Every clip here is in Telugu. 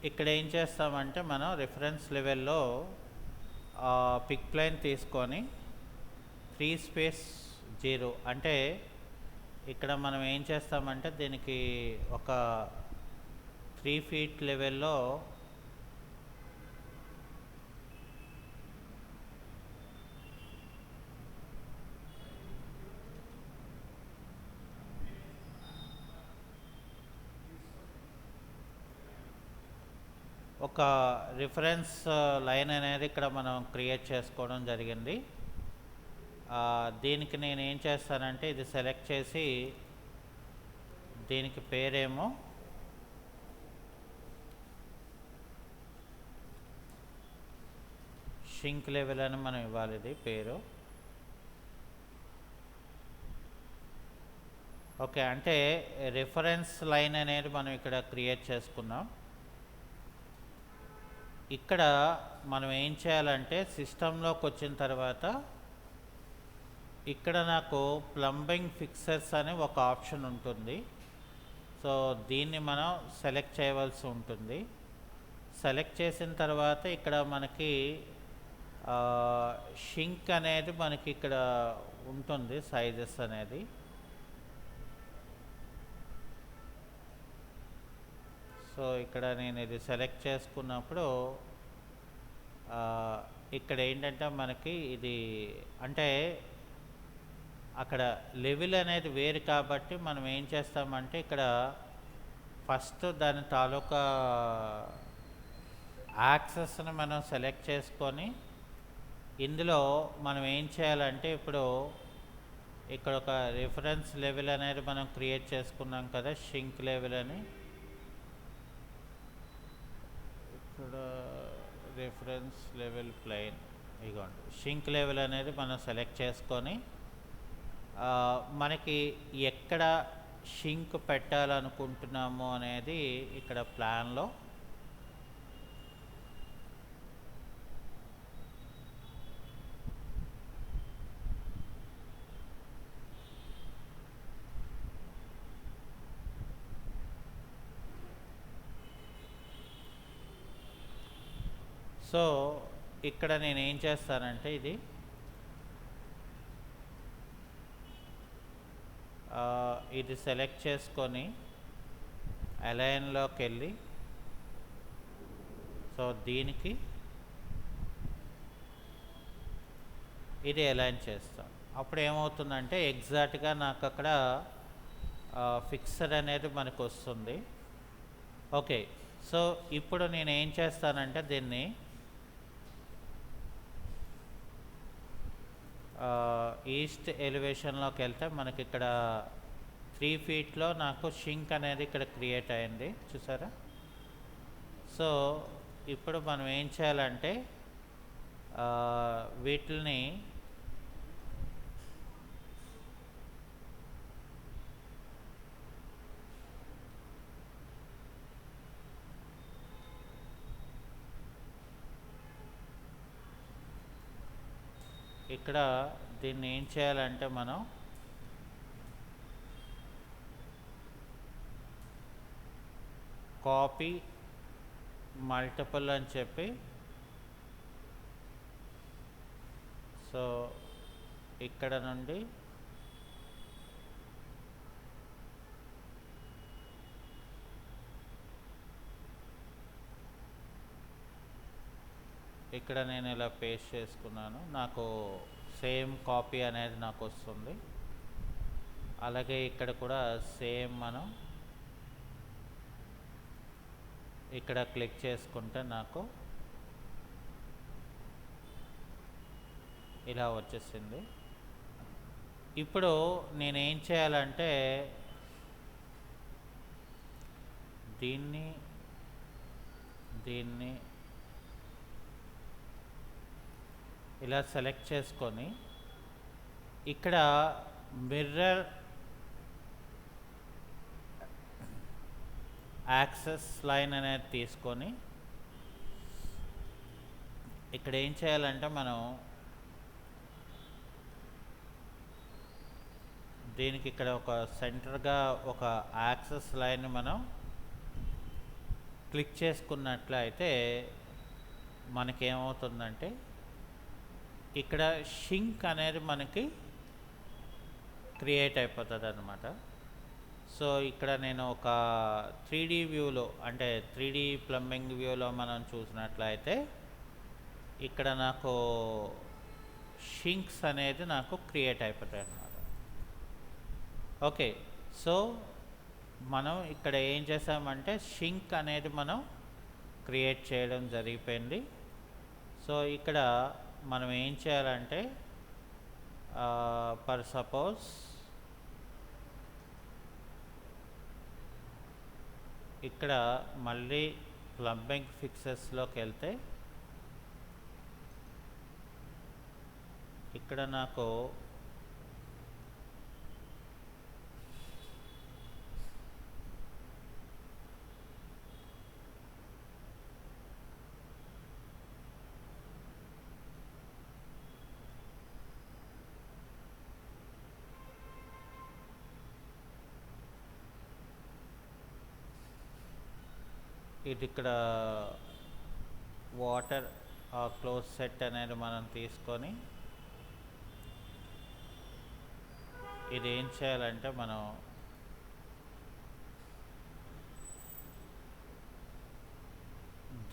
ఇక్కడ ఏం చేస్తామంటే మనం రిఫరెన్స్ లెవెల్లో పిక్ ప్లేన్ తీసుకొని ఫ్రీ స్పేస్ 0 అంటే ఇక్కడ మనం ఏం చేస్తామంటే దీనికి ఒక 3 ఫీట్ లెవెల్లో ఒక రిఫరెన్స్ లైన్ అనేది ఇక్కడ మనం క్రియేట్ చేసుకోవడం జరిగింది. దీనికి నేను ఏం చేస్తానంటే ఇది సెలెక్ట్ చేసి దీనికి పేరేమో షింక్ లెవెల్ అని మనం ఇవ్వాలి. ఇది పేరు ఓకే. అంటే రిఫరెన్స్ లైన్ అనేది మనం ఇక్కడ క్రియేట్ చేసుకున్నాం. ఇక్కడ మనం ఏం చేయాలంటే సిస్టంలోకి వచ్చిన తర్వాత ఇక్కడ నాకు ప్లంబింగ్ ఫిక్సర్స్ అనే ఒక ఆప్షన్ ఉంటుంది. సో దీన్ని మనం సెలెక్ట్ చేయవలసి ఉంటుంది. సెలెక్ట్ చేసిన తర్వాత ఇక్కడ మనకి షింక్ అనేది మనకి ఇక్కడ ఉంటుంది సైజెస్ అనేది. సో ఇక్కడ నేను ఇది సెలెక్ట్ చేసుకున్నప్పుడు ఇక్కడ ఏంటంటే మనకి ఇది అంటే అక్కడ లెవెల్ అనేది వేరు కాబట్టి మనం ఏం చేస్తామంటే ఇక్కడ ఫస్ట్ దాని తాలూకా యాక్సెస్ని మనం సెలెక్ట్ చేసుకొని ఇందులో మనం ఏం చేయాలంటే ఇప్పుడు ఇక్కడ ఒక రిఫరెన్స్ లెవెల్ అనేది మనం క్రియేట్ చేసుకున్నాం కదా, షింక్ లెవెల్ అని. ఇక్కడ రిఫరెన్స్ లెవెల్ ప్లెయిన్ ఇగోండి షింక్ లెవెల్ అనేది మనం సెలెక్ట్ చేసుకొని మనకి ఎక్కడ షింక్ పెట్టాలనుకుంటున్నాము అనేది ఇక్కడ ప్లాన్లో సో ఇక్కడ నేను ఏం చేస్తానంటే ఇది సెలెక్ట్ చేసుకొని అలైన్లోకి వెళ్ళి సో దీనికి ఇది అలైన్ చేస్తాం. అప్పుడు ఏమవుతుందంటే ఎగ్జాక్ట్గా నాకు అక్కడ ఫిక్సర్ అనేది మనకు వస్తుంది. ఓకే. సో ఇప్పుడు నేను ఏం చేస్తానంటే దీన్ని ఈస్ట్ ఎలివేషన్లోకి వెళ్తే మనకి ఇక్కడ 3 ఫీట్లో నాకు షింక్ అనేది ఇక్కడ క్రియేట్ అయింది చూసారా. సో ఇప్పుడు మనం ఏం చేయాలంటే వీటిని ఇక్కడ దీన్ని ఏం చేయాలంటే మనం కాపీ మల్టిపుల్ అని చెప్పి సో ఇక్కడ నుండి ఇక్కడ నేను ఇలా పేస్ట్ చేసుకున్నాను, నాకు సేమ్ కాపీ అనేది నాకు వస్తుంది. అలాగే ఇక్కడ కూడా సేమ్ మనం ఇక్కడ క్లిక్ చేసుకుంటే నాకు ఇలా వచ్చేసింది. ఇప్పుడు నేనేం చేయాలంటే దీన్ని ఇలా సెలెక్ట్ చేసుకొని ఇక్కడ మిర్రర్ యాక్సెస్ లైన్ అనేది తీసుకొని ఇక్కడ ఏం చేయాలంటే మనం దీనికి ఇక్కడ ఒక సెంటర్గా ఒక యాక్సెస్ లైన్ మనం క్లిక్ చేసుకున్నట్లయితే మనకేమవుతుందంటే ఇక్కడ షింక్ అనేది మనకి క్రియేట్ అయిపోతుంది అన్నమాట. సో ఇక్కడ నేను ఒక 3D వ్యూలో అంటే 3D ప్లంబింగ్ వ్యూలో మనం చూసినట్లయితే ఇక్కడ నాకు షింక్స్ అనేది నాకు క్రియేట్ అయిపోతాయి అన్నమాట. ఓకే, సో మనం ఇక్కడ ఏం చేసామంటే షింక్ అనేది మనం క్రియేట్ చేయడం జరిగిపోయింది. సో ఇక్కడ మనం ఏం చేయాలంటే ఫర్ సపోజ్ ఇక్కడ మళ్ళీ ప్లంబింగ్ ఫిక్సెస్లోకి వెళ్తే ఇక్కడ నాకు ఇది ఇక్కడ వాటర్ క్లోజ్ సెట్ అనేది మనం తీసుకొని ఇది ఏం చేయాలంటే మనం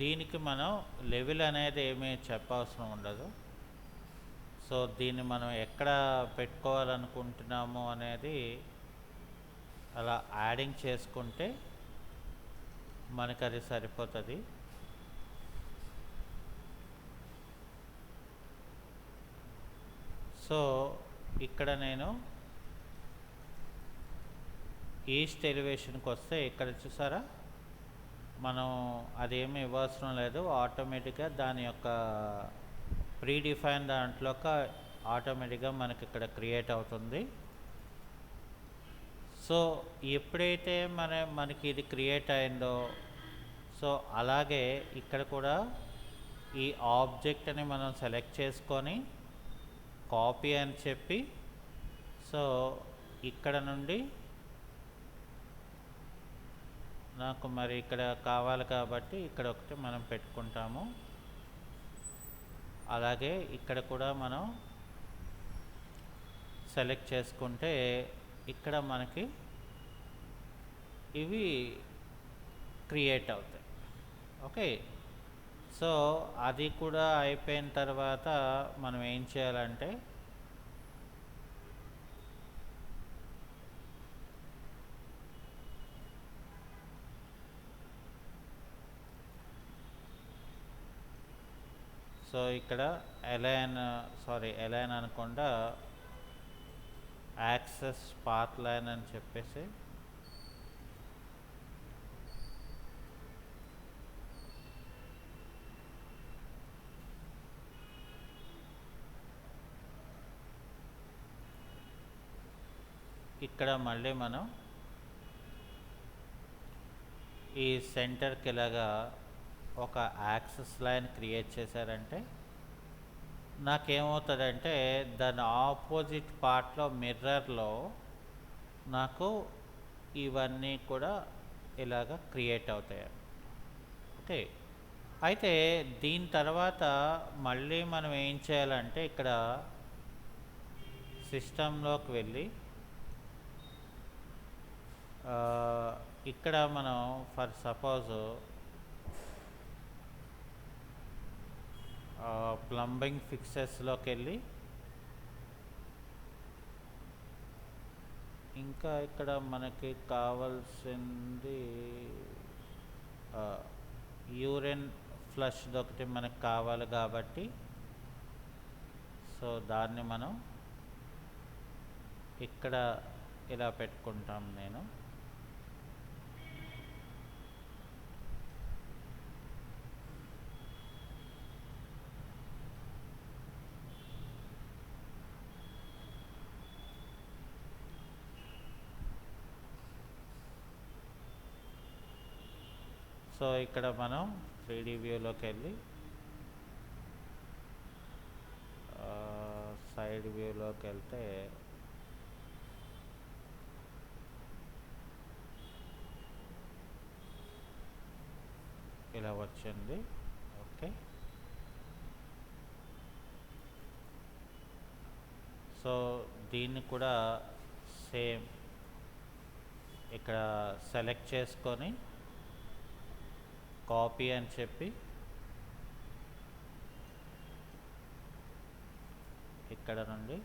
దీనికి మనం లెవెల్ అనేది ఏమీ చెప్పవసరం ఉండదు. సో దీన్ని మనం ఎక్కడ పెట్టుకోవాలనుకుంటున్నాము అనేది అలా యాడింగ్ చేసుకుంటే మనకు అది సరిపోతుంది. సో ఇక్కడ నేను ఈస్ట్ ఎలివేషన్కి వస్తే ఇక్కడ చూసారా మనం అదేమీ ఇవ్వాల్సిన లేదు, ఆటోమేటిక్గా దాని యొక్క ప్రీడిఫైన్ దాంట్లోకి ఆటోమేటిక్గా మనకి ఇక్కడ క్రియేట్ అవుతుంది. సో ఎప్పుడైతే మనకి ఇది క్రియేట్ అయిందో సో అలాగే ఇక్కడ కూడా ఈ ఆబ్జెక్ట్ని మనం సెలెక్ట్ చేసుకొని కాపీ అని చెప్పి సో ఇక్కడ నుండి నాకు మరి ఇక్కడ కావాలి కాబట్టి ఇక్కడ ఒకటి మనం పెట్టుకుంటాము. అలాగే ఇక్కడ కూడా మనం సెలెక్ట్ చేసుకుంటే ఇక్కడ మనకి ఇవి క్రియేట్ అవుతాయి. ఓకే, సో అది కూడా అయిపోయిన తర్వాత మనం ఏం చేయాలంటే సో ఇక్కడ ఎలైన్ అనకుండా యాక్సెస్ పాత్ లైన్ అని చెప్పేసి ఇక్కడ మళ్ళీ మనం ఈ సెంటర్కి ఇలాగా ఒక యాక్సెస్ లైన్ క్రియేట్ చేశారంటే నాకేమవుతుందంటే దాని ఆపోజిట్ పార్ట్లో మిర్రర్లో నాకు ఇవన్నీ కూడా ఇలాగ క్రియేట్ అవుతాయి. ఓకే, అయితే దీని తర్వాత మళ్ళీ మనం ఏం చేయాలంటే ఇక్కడ సిస్టంలోకి వెళ్ళి ఇక్కడ మనం ఫర్ సపోజ్ ప్లంబింగ్ ఫిక్సెస్లోకి వెళ్ళి ఇంకా ఇక్కడ మనకి కావాల్సింది యూరిన్ ఫ్లష్ ఒకటి మనకు కావాలి కాబట్టి సో దాన్ని మనం ఇక్కడ ఇలా పెట్టుకుంటాం. నేను సో ఇక్కడ మనం 3D వ్యూలోకి వెళ్ళి సైడ్ వ్యూలోకి వెళ్తే ఇలా వచ్చింది. ఓకే, సో దీన్ని కూడా సేమ్ ఇక్కడ సెలెక్ట్ చేసుకొని కాపీ అని చెప్పి ఇక్కడ నుండి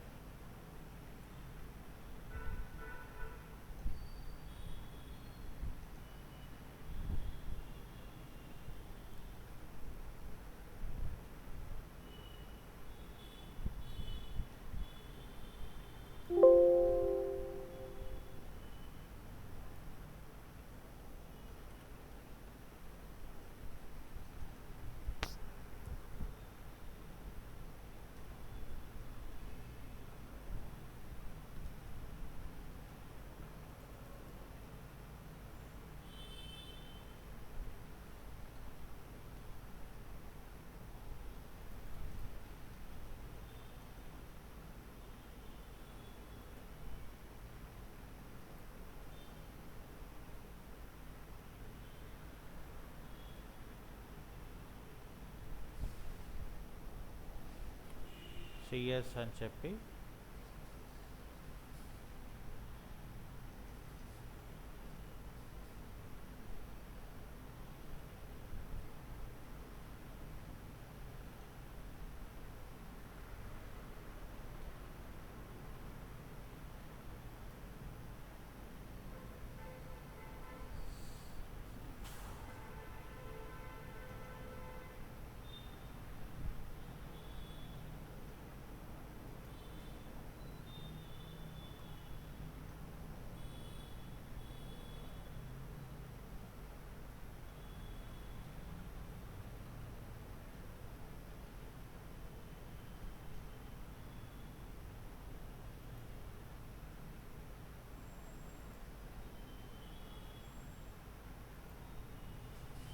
సిఎస్ అని చెప్పి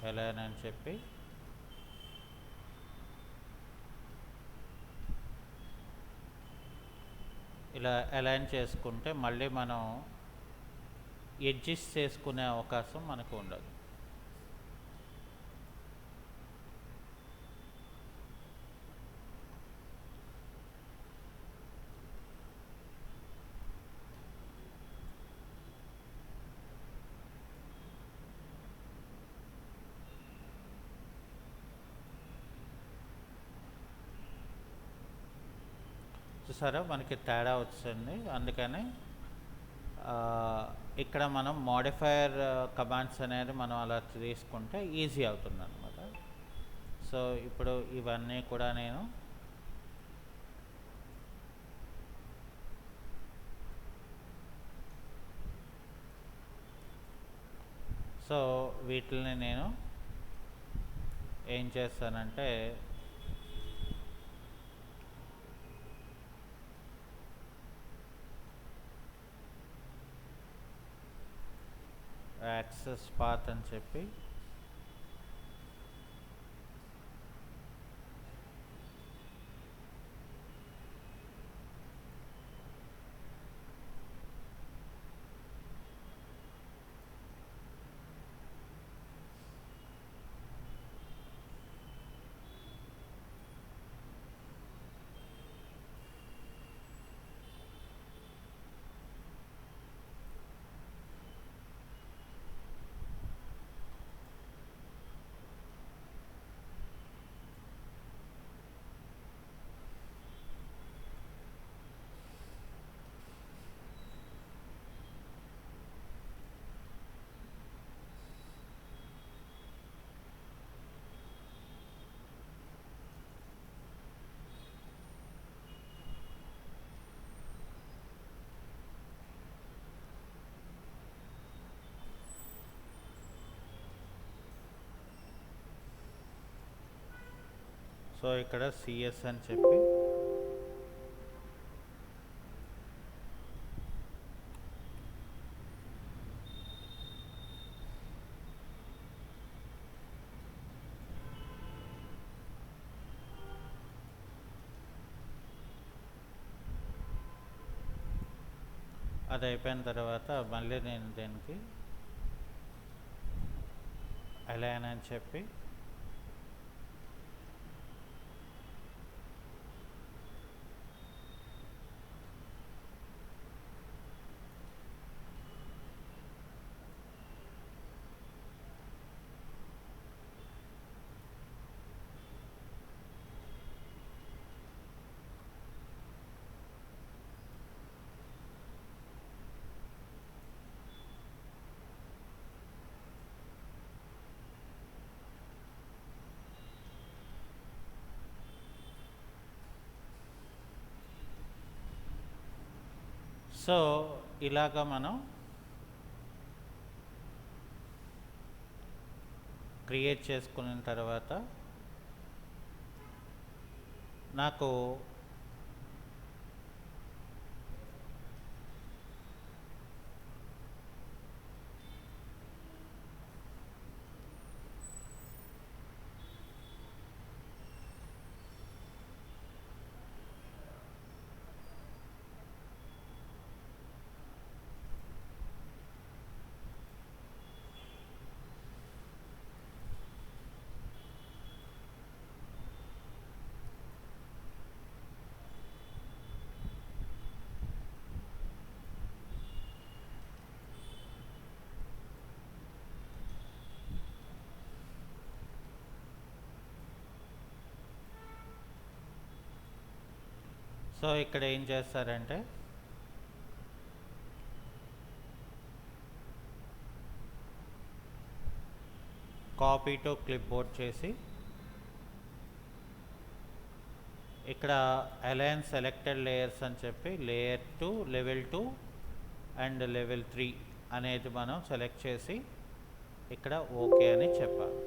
ఎలైన్ అని చెప్పి ఇలా అలైన్ చేసుకుంటే మళ్ళీ మనం అడ్జస్ట్ చేసుకునే అవకాశం మనకు ఉండదు. చూసారా మనకి తేడా వచ్చింది. అందుకని ఇక్కడ మనం మోడిఫైయర్ కమాండ్స్ అనేది మనం అలా తీసుకుంటే ఈజీ అవుతుంది అనమాట. సో ఇప్పుడు ఇవన్నీ కూడా నేను సో వీటిని నేను ఏం చేస్తానంటే యాక్సెస్ పాత్ అని చెప్పి సో ఇక్కడ సిఎస్ అని చెప్పి అది అయిపోయిన తర్వాత మళ్ళీ నేను దీనికి అలైన్ అని చెప్పి సో ఇలాగా మనం క్రియేట్ చేసుకున్న తర్వాత నాకు సో ఇక్కడ ఏం చేస్తారంటే కాపీ టు క్లిప్ బోర్డ్ చేసి ఇక్కడ అలైన్ సెలెక్టెడ్ లేయర్స్ అని చెప్పి లేయర్ 2 లెవెల్ 2 అండ్ లెవెల్ 3 అనేది మనం సెలెక్ట్ చేసి ఇక్కడ ఓకే అని చెప్పాలి.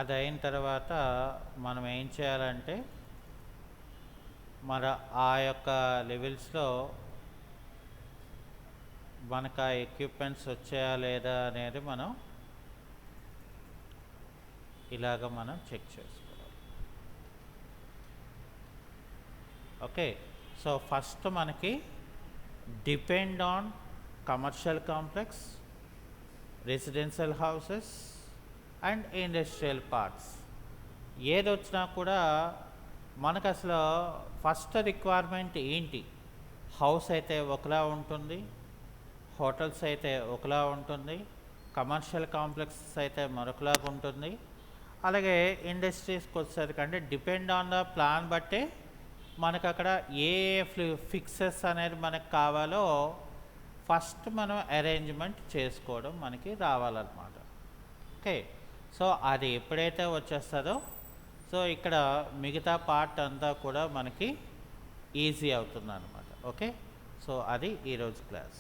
అది అయిన తర్వాత మనం ఏం చేయాలంటే మన ఆ యొక్క లెవెల్స్లో మనకు ఆ ఎక్విప్మెంట్స్ వచ్చాయా లేదా అనేది మనం ఇలాగ మనం చెక్ చేసుకోవాలి. ఓకే, సో ఫస్ట్ మనకి depend on commercial complex, residential houses and industrial parts ఏది వచ్చినా కూడా మనకు అసలు ఫస్ట్ రిక్వైర్మెంట్ ఏంటి? హౌస్ అయితే ఒకలా ఉంటుంది, హోటల్స్ అయితే ఒకలా ఉంటుంది, కమర్షియల్ కాంప్లెక్సెస్ అయితే మరొకలాగా ఉంటుంది, అలాగే ఇండస్ట్రీస్కి వచ్చేసరికంటే డిపెండ్ ఆన్ ద ప్లాన్ బట్టే మనకు అక్కడ ఏ ఫిక్సెస్ అనేది మనకు కావాలో ఫస్ట్ మనం అరేంజ్మెంట్ చేసుకోవడం మనకి రావాలన్నమాట. ఓకే, సో అది ఎప్పుడైతే వచ్చేస్తుందో సో ఇక్కడ మిగతా పార్ట్ అంతా కూడా మనకి ఈజీ అవుతుంది అన్నమాట. ఓకే, సో అది ఈరోజు క్లాస్.